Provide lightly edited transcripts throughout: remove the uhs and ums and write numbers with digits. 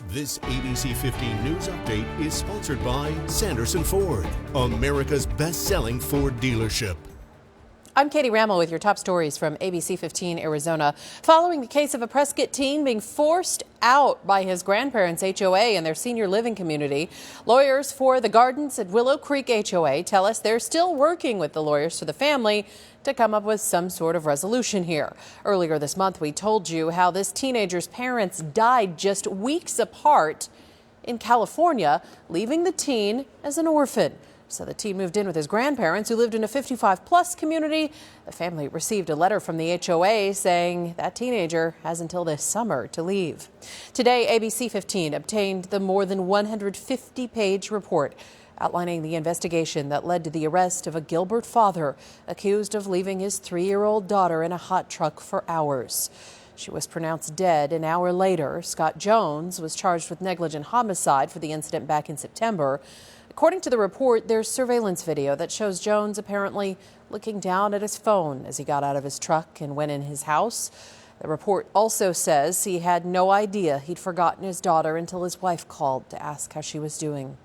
This ABC 15 News Update is sponsored by Sanderson Ford, America's best-selling Ford dealership. I'm Katie Rammel with your top stories from ABC15 Arizona. Following the case of a Prescott teen being forced out by his grandparents' HOA and their senior living community, lawyers for the Gardens at Willow Creek HOA tell us they're still working with the lawyers for the family to come up with some sort of resolution here. Earlier this month, we told you how this teenager's parents died just weeks apart in California, leaving the teen as an orphan. So the teen moved in with his grandparents, who lived in a 55-plus community. The family received a letter from the HOA saying that teenager has until this summer to leave. Today, ABC 15 obtained the more than 150-page report outlining the investigation that led to the arrest of a Gilbert father accused of leaving his 3-year-old daughter in a hot truck for hours. She was pronounced dead an hour later. Scott Jones was charged with negligent homicide for the incident back in September. According to the report, there's surveillance video that shows Jones apparently looking down at his phone as he got out of his truck and went in his house. The report also says he had no idea he'd forgotten his daughter until his wife called to ask how she was doing.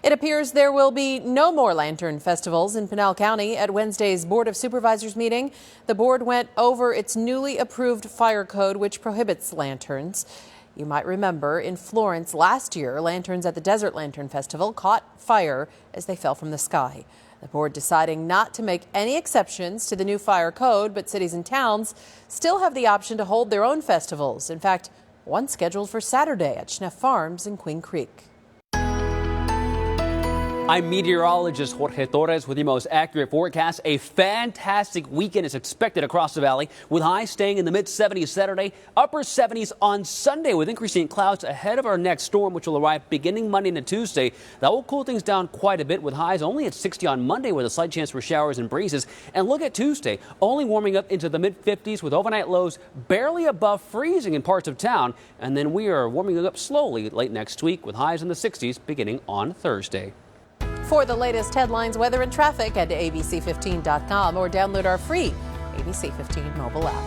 It appears there will be no more lantern festivals in Pinal County. At Wednesday's Board of Supervisors meeting, the board went over its newly approved fire code, which prohibits lanterns. You might remember in Florence last year, lanterns at the Desert Lantern Festival caught fire as they fell from the sky. The board deciding not to make any exceptions to the new fire code, but cities and towns still have the option to hold their own festivals. In fact, one scheduled for Saturday at Schneff Farms in Queen Creek. I'm meteorologist Jorge Torres with your most accurate forecast. A fantastic weekend is expected across the valley, with highs staying in the mid-70s Saturday, upper 70s on Sunday, with increasing clouds ahead of our next storm, which will arrive beginning Monday into Tuesday. That will cool things down quite a bit, with highs only at 60 on Monday, with a slight chance for showers and breezes. And look at Tuesday, only warming up into the mid-50s, with overnight lows barely above freezing in parts of town. And then we are warming up slowly late next week, with highs in the 60s beginning on Thursday. For the latest headlines, weather, and traffic, head to ABC15.com or download our free ABC 15 mobile app.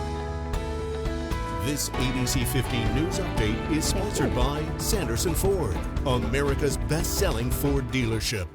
This ABC 15 News Update is sponsored by Sanderson Ford, America's best-selling Ford dealership.